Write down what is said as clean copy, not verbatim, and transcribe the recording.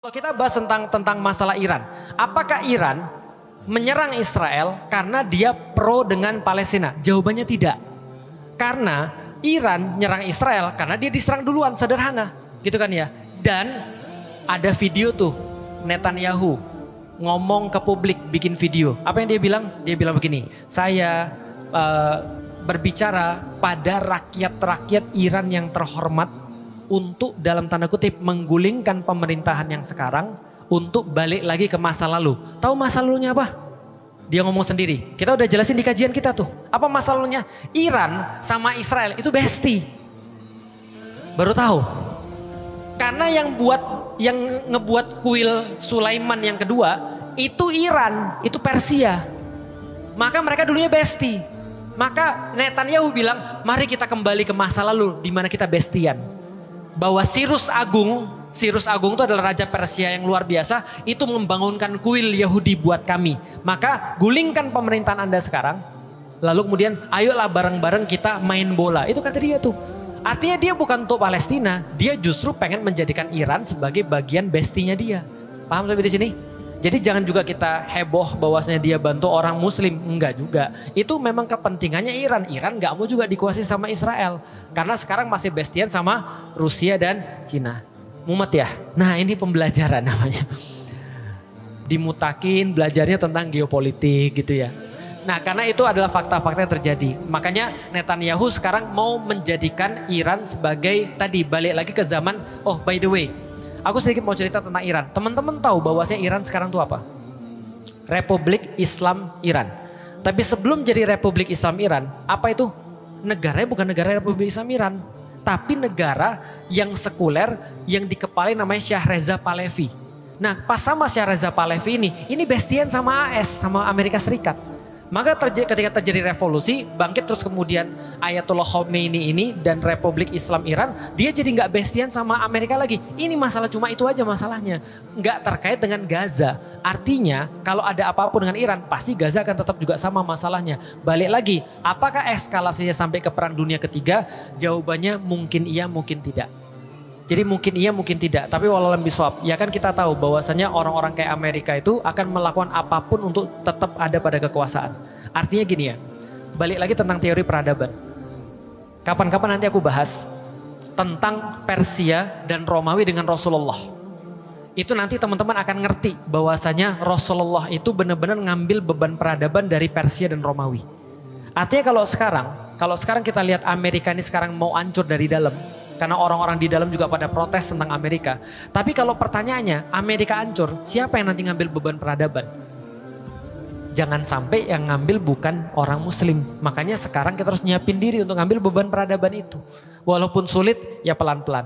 Kalau kita bahas tentang masalah Iran, apakah Iran menyerang Israel karena dia pro dengan Palestina? Jawabannya tidak. Karena Iran nyerang Israel karena dia diserang duluan, sederhana, gitu kan ya. Dan ada video tuh Netanyahu ngomong ke publik, bikin video. Apa yang dia bilang? Dia bilang begini, saya berbicara pada rakyat-rakyat Iran yang terhormat untuk dalam tanda kutip menggulingkan pemerintahan yang sekarang untuk balik lagi ke masa lalu. Tahu masa lalunya apa? Dia ngomong sendiri. Kita udah jelasin di kajian kita tuh. Apa masa lalunya? Iran sama Israel itu bestie. Baru tahu. Karena yang ngebuat kuil Sulaiman yang kedua itu Iran, itu Persia. Maka mereka dulunya bestie. Maka Netanyahu bilang, mari kita kembali ke masa lalu di mana kita bestian. Bahwa Cyrus Agung itu adalah raja Persia yang luar biasa, itu membangunkan kuil Yahudi buat kami. Maka gulingkan pemerintahan Anda sekarang, lalu kemudian ayolah bareng-bareng kita main bola. Itu kata dia tuh. Artinya dia bukan untuk Palestina, dia justru pengen menjadikan Iran sebagai bagian bestinya dia. Paham sampai di sini? Jadi jangan juga kita heboh bahwasanya dia bantu orang muslim. Enggak juga. Itu memang kepentingannya Iran. Iran gak mau juga dikuasai sama Israel. Karena sekarang masih bestian sama Rusia dan Cina. Mumet ya? Nah ini pembelajaran namanya. Dimutakin belajarnya tentang geopolitik gitu ya. Nah karena itu adalah fakta-fakta yang terjadi. Makanya Netanyahu sekarang mau menjadikan Iran sebagai tadi balik lagi ke zaman, oh by the way. Aku sedikit mau cerita tentang Iran. Teman-teman tahu bahwasanya Iran sekarang itu apa? Republik Islam Iran. Tapi sebelum jadi Republik Islam Iran, apa itu? Negaranya bukan negara Republik Islam Iran. Tapi negara yang sekuler yang dikepalai namanya Shah Reza Pahlavi. Nah pas sama Shah Reza Pahlavi ini bestian sama AS, sama Amerika Serikat. Maka ketika terjadi revolusi, bangkit terus kemudian Ayatollah Khomeini ini dan Republik Islam Iran, dia jadi nggak bestian sama Amerika lagi. Ini masalah cuma itu aja masalahnya. Nggak terkait dengan Gaza. Artinya kalau ada apapun dengan Iran, pasti Gaza akan tetap juga sama masalahnya. Balik lagi, apakah eskalasinya sampai ke Perang Dunia Ketiga? Jawabannya mungkin iya, mungkin tidak. Jadi mungkin iya, mungkin tidak. Tapi wallahualam bisawab, ya kan kita tahu bahwasanya orang-orang kayak Amerika itu akan melakukan apapun untuk tetap ada pada kekuasaan. Artinya gini ya, balik lagi tentang teori peradaban. Kapan-kapan nanti aku bahas tentang Persia dan Romawi dengan Rasulullah. Itu nanti teman-teman akan ngerti bahwasanya Rasulullah itu benar-benar ngambil beban peradaban dari Persia dan Romawi. Artinya kalau sekarang kita lihat Amerika ini sekarang mau hancur dari dalam. Karena orang-orang di dalam juga pada protes tentang Amerika. Tapi kalau pertanyaannya, Amerika hancur, siapa yang nanti ngambil beban peradaban? Jangan sampai yang ngambil bukan orang muslim. Makanya sekarang kita harus nyiapin diri untuk ngambil beban peradaban itu. Walaupun sulit, ya pelan-pelan.